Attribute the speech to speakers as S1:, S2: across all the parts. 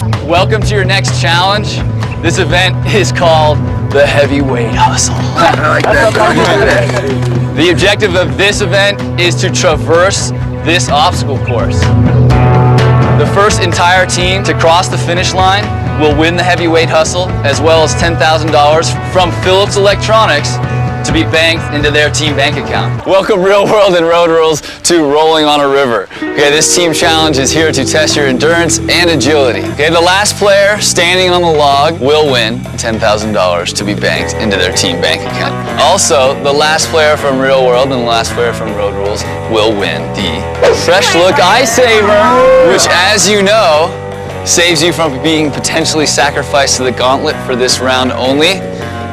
S1: Welcome to your next challenge. This event is called the Heavyweight Hustle.
S2: I like that.
S1: The objective of this event is to traverse this obstacle course. The first entire team to cross the finish line will win the Heavyweight Hustle, as well as $10,000 from Philips Electronics to be banked into their team bank account. Welcome Real World and Road Rules to Rolling on a River. Okay, this team challenge is here to test your endurance and agility. Okay, the last player standing on the log will win $10,000 to be banked into their team bank account. Also, the last player from Real World and the last player from Road Rules will win the Fresh Look Eye Saver, which, as you know, saves you from being potentially sacrificed to the gauntlet for this round only,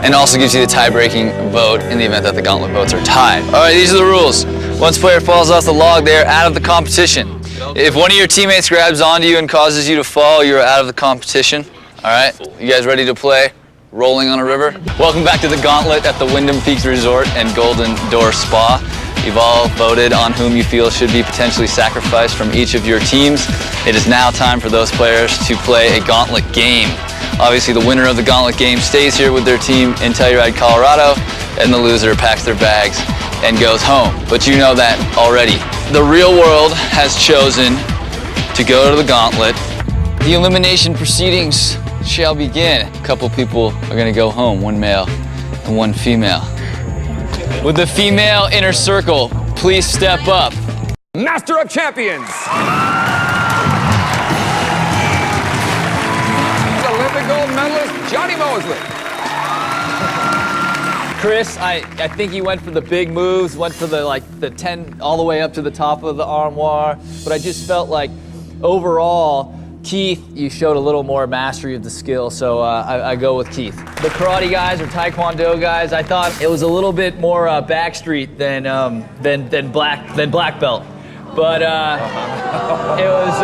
S1: and also gives you the tie-breaking vote in the event that the gauntlet votes are tied. All right, these are the rules. Once player falls off the log, they are out of the competition. If one of your teammates grabs onto you and causes you to fall, you're out of the competition. All right, you guys ready to play Rolling on a River? Welcome back to the gauntlet at the Wyndham Peaks Resort and Golden Door Spa. You've all voted on whom you feel should be potentially sacrificed from each of your teams. It is now time for those players to play a gauntlet game. Obviously, the winner of the gauntlet game stays here with their team in Telluride, Colorado, and the loser packs their bags and goes home. But you know that already. The Real World has chosen to go to the gauntlet. The elimination proceedings shall begin. A couple people are going to go home, one male and one female. With the female inner circle, please step up.
S3: Master of Champions. Olympic gold medalist, Johnny Mosley.
S1: Chris, I think he went for the big moves, went for the 10 all the way up to the top of the armoire, but I just felt like overall, Keith, you showed a little more mastery of the skill, so I go with Keith. The karate guys or taekwondo guys, I thought it was a little bit more backstreet than black belt, but it was.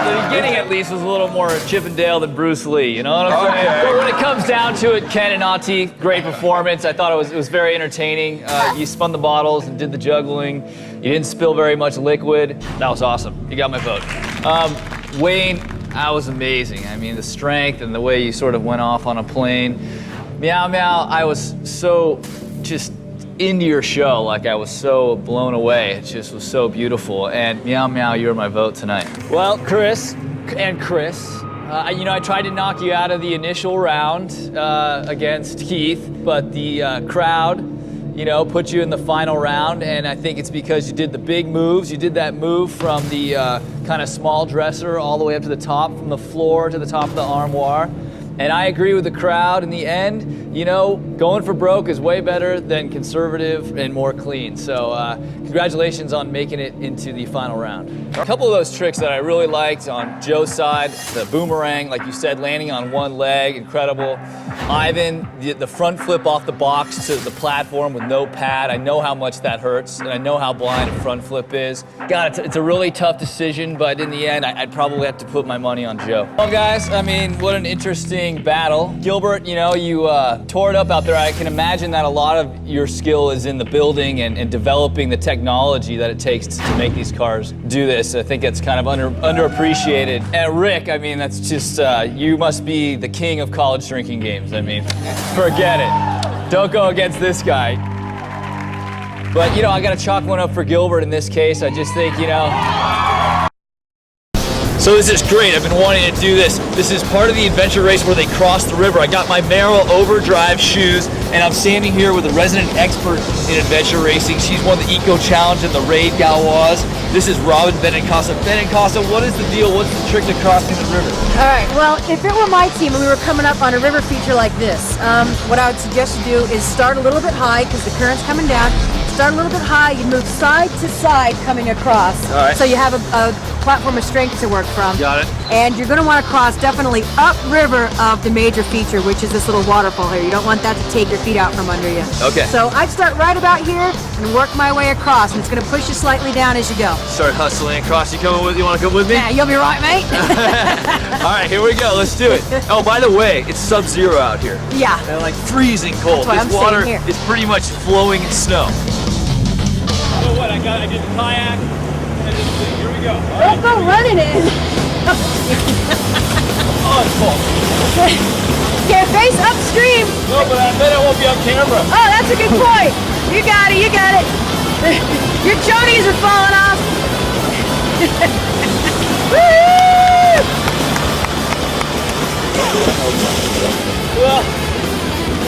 S1: The beginning, at least, was a little more Chippendale than Bruce Lee, you know what I'm saying?
S3: Okay.
S1: But when it comes down to it, Ken and Ati, great performance. I thought it was very entertaining. You spun the bottles and did the juggling. You didn't spill very much liquid. That was awesome. You got my vote. Wayne, that was amazing. I mean, the strength and the way you sort of went off on a plane. Meow Meow, I was so just into your show, like I was so blown away. It just was so beautiful. And Meow Meow, you're my vote tonight. Well, Chris, I tried to knock you out of the initial round against Keith, but the crowd, put you in the final round, and I think it's because you did the big moves. You did that move from the kind of small dresser all the way up to the top, from the floor to the top of the armoire. And I agree with the crowd. In the end, going for broke is way better than conservative and more clean. So congratulations on making it into the final round. A couple of those tricks that I really liked on Joe's side, the boomerang, like you said, landing on one leg, incredible. Ivan, the front flip off the box to the platform with no pad. I know how much that hurts, and I know how blind a front flip is. God, it's a really tough decision, but in the end, I'd probably have to put my money on Joe. Well, guys, I mean, what an interesting battle. Gilbert, you tore it up out there. I can imagine that a lot of your skill is in the building and developing the technology that it takes to make these cars do this. I think it's kind of underappreciated. And Rick, I mean, that's just, you must be the king of college drinking games. I mean, forget it. Don't go against this guy. But, I got to chalk one up for Gilbert in this case. I just think, So this is great. I've been wanting to do this. This is part of the adventure race where they cross the river. I got my Merrill Overdrive shoes, and I'm standing here with a resident expert in adventure racing. She's won the Eco Challenge and the Raid Gauloise. This is Robin Benincasa. Benincasa, what is the deal? What's the trick to crossing the river?
S4: All right, well, if it were my team and we were coming up on a river feature like this, what I would suggest you do is start a little bit high because the current's coming down. Start a little bit high, you move side to side coming across.
S1: All right.
S4: So you have a platform of strength to work from.
S1: Got it.
S4: And you're going to want to cross definitely upriver of the major feature, which is this little waterfall here. You don't want that to take your feet out from under you.
S1: Okay.
S4: So I'd start right about here and work my way across, and it's going to push you slightly down as you go.
S1: Start hustling across. You coming with? You want to come with me?
S4: Yeah, you'll be right, mate.
S1: All right, here we go. Let's do it. Oh, by the way, it's sub-zero out here.
S4: Yeah.
S1: And like freezing cold.
S4: That's what
S1: This
S4: I'm
S1: water
S4: saying here.
S1: is pretty much flowing in snow. So what? I did the kayak.
S4: Don't go running in. Okay, face upstream.
S5: No, but I bet I won't be on camera.
S4: Oh, that's a good point. You got it, you got it. Your chonies are falling off. Woo!
S5: Well,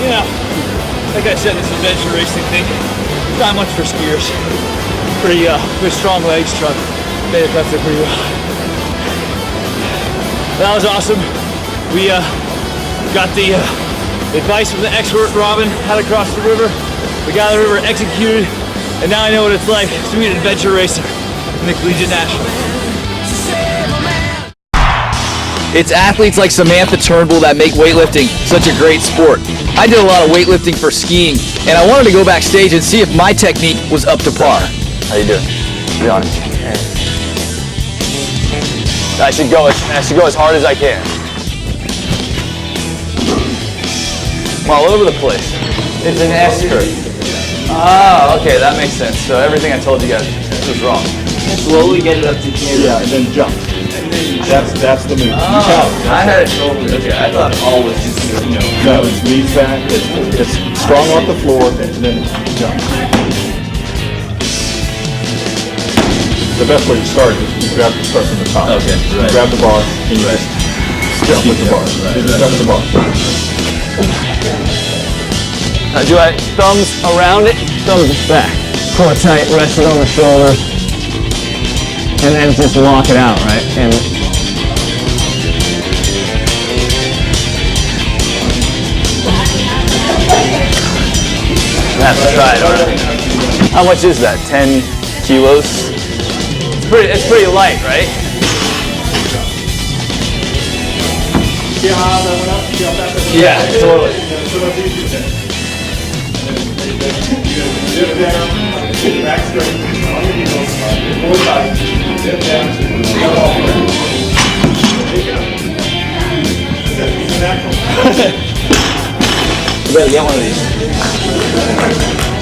S5: you know, like I said, this adventure racing thing, not much for skiers. Pretty strong legs, Chuck. Made it up there pretty well. That was awesome. We got the advice from the expert Robin how to cross the river. We got the river executed, and now I know what it's like to be an adventure racer in the Collegiate National.
S1: It's athletes like Samantha Turnbull that make weightlifting such a great sport. I did a lot of weightlifting for skiing, and I wanted to go backstage and see if my technique was up to par.
S2: How you doing? Be honest. I should go as hard as I can.
S1: I'm all over the place. It's an S curve. Ah, okay, that makes sense. So everything I told you guys was wrong.
S5: Slowly get it up to here.
S6: Yeah, and then jump. That's the move.
S1: I had it totally. Okay, I thought all was just, you know.
S6: No, it's knees back. It's strong off the floor, and then jump. The best way to start is you start from the top.
S1: Okay, right.
S6: Grab the bar and you just jump with the bar. Just jump with the bar.
S1: Do I thumbs around it, thumbs back. Pull it tight, rest it on the shoulder, and then just lock it out, right? And I have to try it already. How much is that? 10 kilos? It's pretty light, right?
S6: See how that went up? See how fast that went up?
S1: Yeah, totally.
S6: So that's easy then. Dip down, back straight, on your heels, pull it tight, dip down, jump off the ground. There you go. It's natural.
S1: You better get one of these.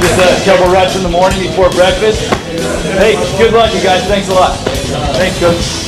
S1: Just a couple reps in the morning before breakfast. Hey, good luck, you guys. Thanks a lot. Thanks, Coach.